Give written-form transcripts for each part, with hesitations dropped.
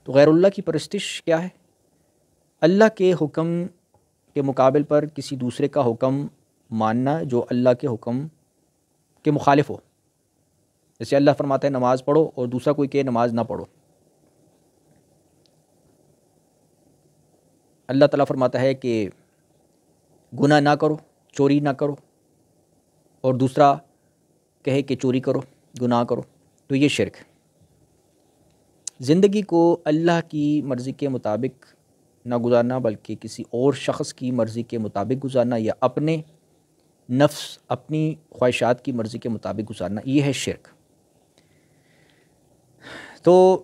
تو غیر اللہ کی پرستش کیا ہے؟ اللہ کے حکم کے مقابل پر کسی دوسرے کا حکم ماننا جو اللہ کے حکم کے مخالف ہو. جیسے اللہ فرماتا ہے نماز پڑھو اور دوسرا کوئی کہ نماز نہ پڑھو. اللہ تعالیٰ فرماتا ہے کہ گناہ نہ کرو، چوری نہ کرو، اور دوسرا کہے کہ چوری کرو، گناہ کرو. تو یہ شرک ہے. زندگی کو اللہ کی مرضی کے مطابق نہ گزارنا بلکہ کسی اور شخص کی مرضی کے مطابق گزارنا، یا اپنے نفس اپنی خواہشات کی مرضی کے مطابق گزارنا، یہ ہے شرک. تو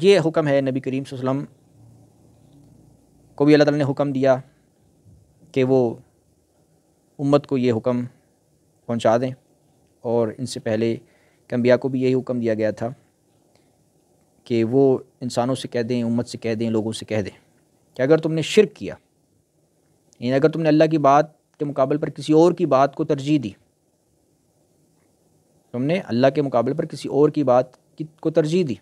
یہ حکم ہے نبی کریم صلی اللہ علیہ وسلم کو بھی اللہ تعالیٰ نے حکم دیا کہ وہ امت کو یہ حکم پہنچا دیں، اور ان سے پہلے کہ انبیاء کو بھی یہی حکم دیا گیا تھا کہ وہ انسانوں سے کہہ دیں، امت سے کہہ دیں، لوگوں سے کہہ دیں کہ اگر تم نے شرک کیا، یعنی اگر تم نے اللہ کی بات کے مقابل پر کسی اور کی بات کو ترجیح دی، تم نے اللہ کے مقابل پر کسی اور کی بات کو ترجیح دی،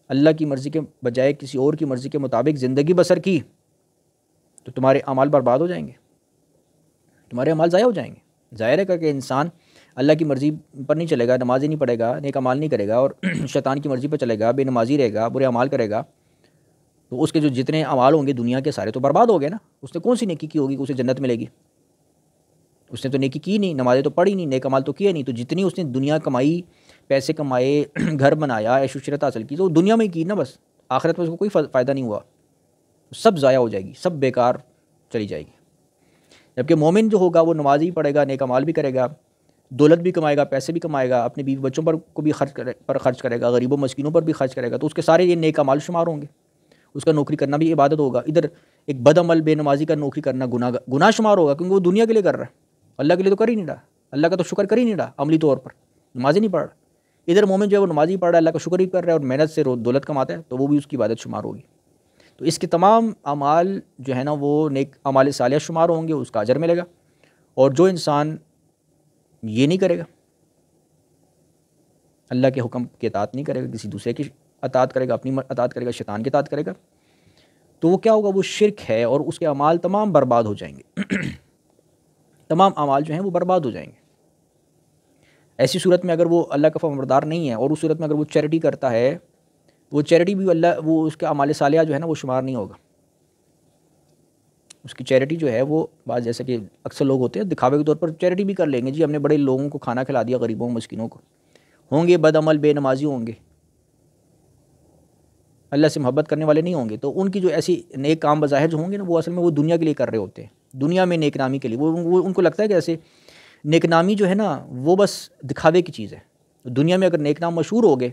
اللہ کی مرضی کے بجائے کسی اور کی مرضی کے مطابق زندگی بسر کی، تو تمہارے اعمال برباد ہو جائیں گے، تمہارے اعمال ضائع ہو جائیں گے. ظاہر ہے کہ انسان اللہ کی مرضی پر نہیں چلے گا، نماز ہی نہیں پڑھے گا، نیک اعمال نہیں کرے گا، اور شیطان کی مرضی پر چلے گا، بے نمازی رہے گا، برے اعمال کرے گا، تو اس کے جو جتنے اعمال ہوں گے دنیا کے سارے تو برباد ہو گئے نا. اس نے کون سی نیکی کی ہوگی کہ اسے جنت ملے گی؟ اس نے تو نیکی کی نہیں، نمازیں تو پڑھی نہیں، نیک اعمال تو کیے نہیں. تو جتنی اس نے دنیا کمائی، پیسے کمائے، گھر بنایا، عیش و عشرت حاصل کی، تو دنیا میں ہی کی نا بس. آخرت میں اس کو کوئی فائدہ نہیں ہوا، سب ضائع ہو جائے گی، سب بیکار چلی جائے گی. جبکہ مومن جو ہوگا وہ نماز ہی پڑھے گا، نیک اعمال بھی کرے گا، دولت بھی کمائے گا، پیسے بھی کمائے گا، اپنے بیوی بچوں پر کو بھی خرچ کرے گا، غریبوں مسکینوں پر بھی خرچ کرے گا، تو اس کے سارے یہ نیک اعمال شمار ہوں گے. اس کا نوکری کرنا بھی عبادت ہوگا. ادھر ایک بد عمل بے نمازی کا نوکری کرنا گناہ شمار ہوگا، کیونکہ وہ دنیا کے لیے کر رہا ہے، اللہ کے لیے تو کر ہی نہیں رہا، اللہ کا تو شکر کر ہی نہیں رہا، عملی طور پر نماز ہی نہیں پڑھ رہا. ادھر مومن جو ہے وہ نماز ہی پڑھ رہا ہے، اللہ کا شکر ہی کر رہا ہے، اور محنت سے دولت کماتا ہے، تو وہ بھی اس کی عبادت شمار ہوگی. تو اس کے تمام اعمال جو ہے نا وہ نیک اعمال صالحہ شمار ہوں گے، اس کا اجر ملے گا. اور جو انسان یہ نہیں کرے گا، اللہ کے حکم کی اطاعت نہیں کرے گا، کسی دوسرے کی اطاعت کرے گا، اپنی اطاعت کرے گا، شیطان کی اطاعت کرے گا، تو وہ کیا ہوگا؟ وہ شرک ہے، اور اس کے اعمال تمام برباد ہو جائیں گے. تمام اعمال جو ہیں وہ برباد ہو جائیں گے. ایسی صورت میں اگر وہ اللہ کا فرمانبردار نہیں ہے، اور اس صورت میں اگر وہ چیریٹی کرتا ہے، وہ چیریٹی بھی وہ اس کے اعمال صالحہ جو ہے نا وہ شمار نہیں ہوگا. اس کی چیریٹی جو ہے وہ بعض جیسے کہ اکثر لوگ ہوتے ہیں دکھاوے کے طور پر چیریٹی بھی کر لیں گے، جی ہم نے بڑے لوگوں کو کھانا کھلا دیا، غریبوں مسکینوں کو. ہوں گے بد عمل، بے نمازی ہوں گے، اللہ سے محبت کرنے والے نہیں ہوں گے، تو ان کی جو ایسی نیک کام بظاہر جو ہوں گے نا وہ اصل میں وہ دنیا کے لیے کر رہے ہوتے ہیں، دنیا میں نیک نامی کے لیے. وہ ان کو لگتا ہے کہ ایسے نیک نامی جو ہے نا وہ بس دکھاوے کی چیز ہے. دنیا میں اگر نیک نام مشہور ہو گئے،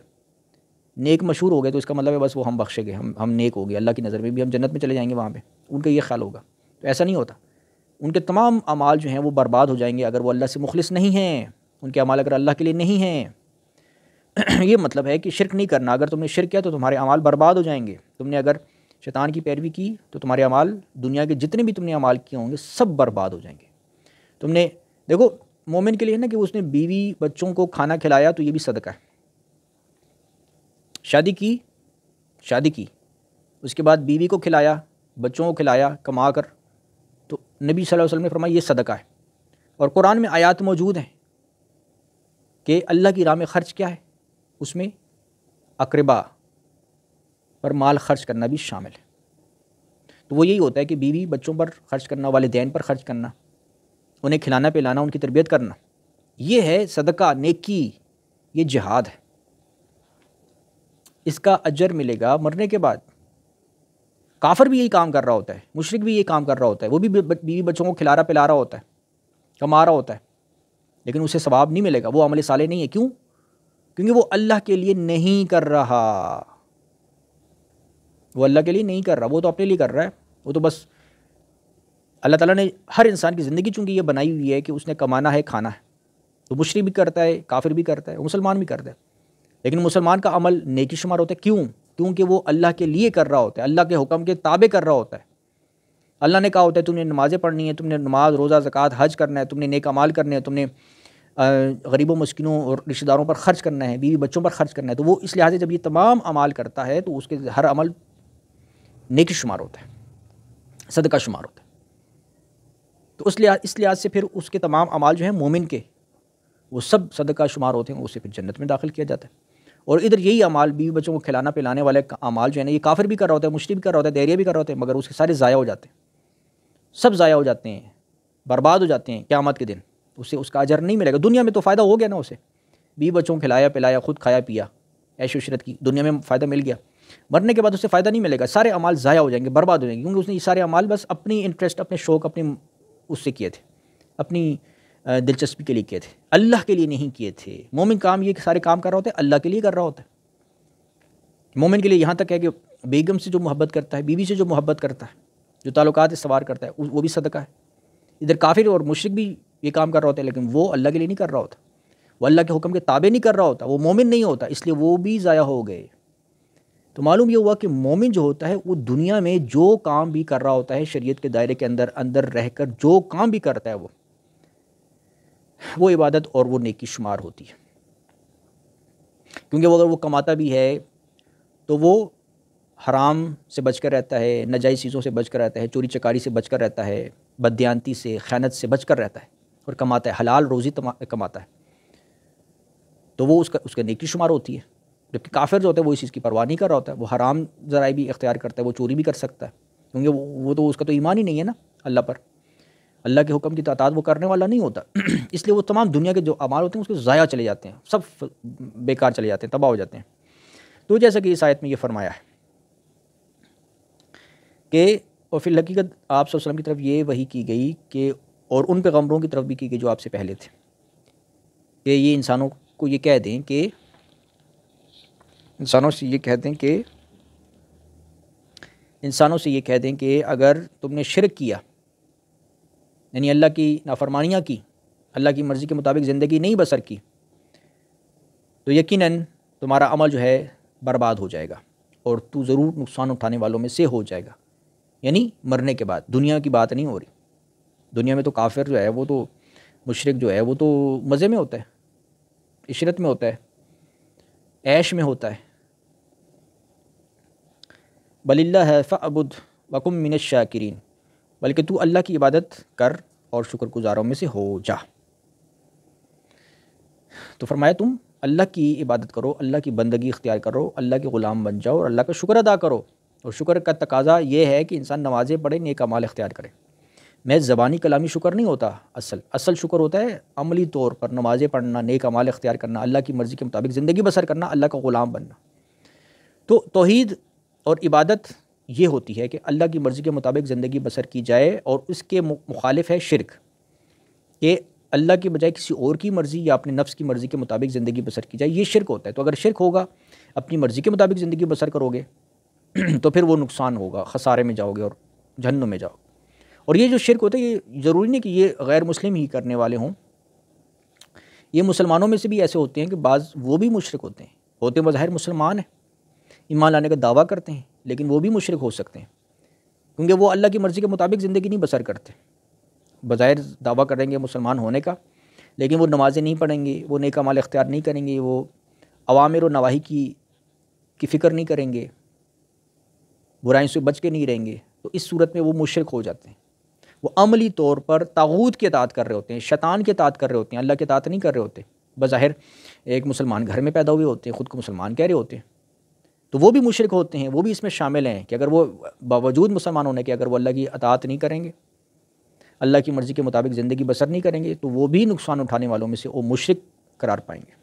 نیک مشہور ہو گئے، تو اس کا مطلب ہے بس وہ ہم بخشے گئے، ہم نیک ہو گئے، اللہ کی نظر میں بھی ہم جنت میں چلے جائیں گے وہاں پہ. ان کا یہ خیال ہوگا. تو ایسا نہیں ہوتا. ان کے تمام اعمال جو ہیں وہ برباد ہو جائیں گے اگر وہ اللہ سے مخلص نہیں ہیں، ان کے اعمال اگر اللہ کے لیے نہیں ہیں. یہ مطلب ہے کہ شرک نہیں کرنا. اگر تم نے شرک کیا تو تمہارے اعمال برباد ہو جائیں گے. تم نے اگر شیطان کی پیروی کی تو تمہارے اعمال، دنیا کے جتنے بھی تم نے اعمال کیے ہوں گے، سب برباد ہو جائیں گے. تم نے دیکھو مومن کے لیے نا کہ اس نے بیوی بچوں کو کھانا کھلایا تو یہ بھی صدقہ ہے. شادی کی اس کے بعد بیوی کو کھلایا، بچوں کو کھلایا کما کر، تو نبی صلی اللہ علیہ وسلم نے فرمایا یہ صدقہ ہے. اور قرآن میں آیات موجود ہیں کہ اللہ کی راہ میں خرچ کیا ہے، اس میں اقربا پر مال خرچ کرنا بھی شامل ہے. تو وہ یہی ہوتا ہے کہ بیوی بچوں پر خرچ کرنا، والدین پر خرچ کرنا، انہیں کھلانا پلانا، ان کی تربیت کرنا، یہ ہے صدقہ، نیکی، یہ جہاد ہے. اس کا اجر ملے گا مرنے کے بعد. کافر بھی یہی کام کر رہا ہوتا ہے، مشرک بھی یہی کام کر رہا ہوتا ہے، وہ بھی بیوی بچوں کو کھلا رہا پلا رہا ہوتا ہے، کما رہا ہوتا ہے، لیکن اسے ثواب نہیں ملے گا، وہ عمل صالح نہیں ہے. کیوں؟ کیونکہ وہ اللہ کے لیے نہیں کر رہا، وہ اللہ کے لیے نہیں کر رہا، وہ تو اپنے لیے کر رہا ہے. وہ تو بس اللہ تعالیٰ نے ہر انسان کی زندگی چونکہ یہ بنائی ہوئی ہے کہ اس نے کمانا ہے، کھانا ہے. تو مشرک بھی کرتا ہے، کافر بھی کرتا ہے، مسلمان بھی کرتا ہے، لیکن مسلمان کا عمل نیکی شمار ہوتا ہے. کیوں؟ کیونکہ وہ اللہ کے لیے کر رہا ہوتا ہے، اللہ کے حکم کے تابع کر رہا ہوتا ہے. اللہ نے کہا ہوتا ہے تم نے نمازیں پڑھنی ہے، تم نے نماز، روزہ، زکوٰۃ، حج کرنا ہے، تم نے نیک اعمال کرنے ہیں، تم نے غریبوں مسکینوں اور رشتہ داروں پر خرچ کرنا ہے، بیوی بچوں پر خرچ کرنا ہے، تو وہ اس لحاظ سے جب یہ تمام اعمال کرتا ہے تو اس کے ہر عمل نیکی شمار ہوتا ہے، صدقہ شمار ہوتا ہے۔ تو اس لحاظ سے پھر اس کے تمام اعمال جو ہیں مومن کے وہ سب صدقہ شمار ہوتے ہیں، اسے پھر جنت میں داخل کیا جاتا ہے۔ اور ادھر یہی اعمال بیوی بچوں کو کھلانا پلانے والے اعمال جو ہیں یہ کافر بھی کر رہا ہوتا ہے، مشرک بھی کر رہا ہوتا ہے، دیریہ بھی کر رہا ہوتا ہے، مگر اس کے سارے ضائع ہو جاتے ہیں، سب ضائع ہو جاتے ہیں، برباد ہو جاتے ہیں قیامت کے دن، اسے اس کا اجر نہیں ملے گا۔ دنیا میں تو فائدہ ہو گیا نا، اسے بیوی بچوں کو کھلایا پلایا، خود کھایا پیا، عیش و عشرت کی، دنیا میں فائدہ مل گیا، مرنے کے بعد اسے فائدہ نہیں ملے گا، سارے اعمال ضائع ہو جائیں گے، برباد ہو جائیں گے، کیونکہ اس نے یہ سارے اعمال بس اپنی انٹرسٹ، اپنے شوق، اپنے اس سے کیے تھے، اپنی دلچسپی کے لیے کیے تھے، اللہ کے لیے نہیں کیے تھے۔ مومن کام یہ سارے کام کر رہا ہوتا ہے اللہ کے لیے کر رہا ہوتا ہے۔ مومن کے لیے یہاں تک ہے کہ بیگم سے جو محبت کرتا ہے، بیوی سے جو محبت کرتا ہے، جو تعلقات استوار کرتا ہے، وہ بھی صدقہ ہے۔ ادھر کافر اور مشرک بھی یہ کام کر رہا ہوتا ہے، لیکن وہ اللہ کے لیے نہیں کر رہا ہوتا، وہ اللہ کے حکم کے تابع نہیں کر رہا ہوتا، وہ مومن نہیں ہوتا، اس لیے وہ بھی ضائع ہو گئے۔ تو معلوم یہ ہوا کہ مومن جو ہوتا ہے وہ دنیا میں جو کام بھی کر رہا ہوتا ہے، شریعت کے دائرے کے اندر رہ کر جو کام بھی کرتا ہے وہ عبادت اور وہ نیکی شمار ہوتی ہے، کیونکہ وہ اگر وہ کماتا بھی ہے تو وہ حرام سے بچ کر رہتا ہے، ناجائز چیزوں سے بچ کر رہتا ہے، چوری چکاری سے بچ کر رہتا ہے، بددیانتی سے، خیانت سے بچ کر رہتا ہے اور کماتا ہے، حلال روزی کماتا ہے، تو وہ اس کا نیکی شمار ہوتی ہے۔ جبکہ کافر جو ہوتا ہے وہ اس چیز کی پرواہ نہیں کر رہا ہوتا ہے، وہ حرام ذرائع بھی اختیار کرتا ہے، وہ چوری بھی کر سکتا ہے، کیونکہ وہ تو اس کا تو ایمان ہی نہیں ہے نا اللہ پر، اللہ کے حکم کی اطاعت وہ کرنے والا نہیں ہوتا، اس لیے وہ تمام دنیا کے جو اعمال ہوتے ہیں اس کے ضائع چلے جاتے ہیں، سب بیکار چلے جاتے ہیں، تباہ ہو جاتے ہیں۔ تو جیسا کہ اس آیت میں یہ فرمایا ہے کہ اور فی الحقیقت آپ صلی اللہ علیہ وسلم کی طرف یہ وحی کی گئی کہ اور ان پیغمبروں کی طرف بھی کی گئی جو آپ سے پہلے تھے، کہ یہ انسانوں کو یہ کہہ دیں کہ انسانوں سے یہ کہہ دیں کہ اگر تم نے شرک کیا، یعنی اللہ کی نافرمانیاں کی، اللہ کی مرضی کے مطابق زندگی نہیں بسر کی، تو یقیناً تمہارا عمل جو ہے برباد ہو جائے گا اور تو ضرور نقصان اٹھانے والوں میں سے ہو جائے گا۔ یعنی مرنے کے بعد، دنیا کی بات نہیں ہو رہی، دنیا میں تو کافر جو ہے وہ تو مشرک جو ہے وہ تو مزے میں ہوتا ہے، عشرت میں ہوتا ہے، عیش میں ہوتا ہے۔ بل اللہ فاعبد وکن من الشاکرین، بلکہ تو اللہ کی عبادت کر اور شکر گزاروں میں سے ہو جا۔ تو فرمایا تم اللہ کی عبادت کرو، اللہ کی بندگی اختیار کرو، اللہ کے غلام بن جاؤ اور اللہ کا شکر ادا کرو۔ اور شکر کا تقاضا یہ ہے کہ انسان نمازیں پڑھے، نیک اعمال اختیار کرے۔ میں زبانی کلامی شکر نہیں ہوتا، اصل شکر ہوتا ہے عملی طور پر نمازیں پڑھنا، نیک اعمال اختیار کرنا، اللہ کی مرضی کے مطابق زندگی بسر کرنا، اللہ کا غلام بننا۔ تو توحید اور عبادت یہ ہوتی ہے کہ اللہ کی مرضی کے مطابق زندگی بسر کی جائے، اور اس کے مخالف ہے شرک، کہ اللہ کی بجائے کسی اور کی مرضی یا اپنے نفس کی مرضی کے مطابق زندگی بسر کی جائے، یہ شرک ہوتا ہے۔ تو اگر شرک ہوگا، اپنی مرضی کے مطابق زندگی بسر کرو گے تو پھر وہ نقصان ہوگا، خسارے میں جاؤ گے اور جہنم میں جاؤ گے۔ اور یہ جو شرک ہوتا ہے یہ ضروری نہیں کہ یہ غیر مسلم ہی کرنے والے ہوں، یہ مسلمانوں میں سے بھی ایسے ہوتے ہیں کہ بعض وہ بھی مشرک ہوتے ہیں بظاہر مسلمان ہیں، ایمان لانے کا دعویٰ کرتے ہیں، لیکن وہ بھی مشرک ہو سکتے ہیں، کیونکہ وہ اللہ کی مرضی کے مطابق زندگی نہیں بسر کرتے۔ بظاہر دعویٰ کریں گے مسلمان ہونے کا، لیکن وہ نمازیں نہیں پڑھیں گے، وہ نیک اعمال اختیار نہیں کریں گے، وہ اوامر و نواہی کی فکر نہیں کریں گے، برائیوں سے بچ کے نہیں رہیں گے، تو اس صورت میں وہ مشرک ہو جاتے ہیں۔ وہ عملی طور پر طاغوت کی اطاعت کر رہے ہوتے ہیں، شیطان کی اطاعت کر رہے ہوتے ہیں، اللہ کی اطاعت نہیں کر رہے ہوتے۔ بظاہر ایک مسلمان گھر میں پیدا ہوئے ہوتے ہیں، خود کو مسلمان کہہ رہے ہوتے ہیں، تو وہ بھی مشرک ہوتے ہیں، وہ بھی اس میں شامل ہیں کہ اگر وہ باوجود مسلمان ہونے کے اگر وہ اللہ کی اطاعت نہیں کریں گے، اللہ کی مرضی کے مطابق زندگی بسر نہیں کریں گے، تو وہ بھی نقصان اٹھانے والوں میں سے وہ مشرک قرار پائیں گے۔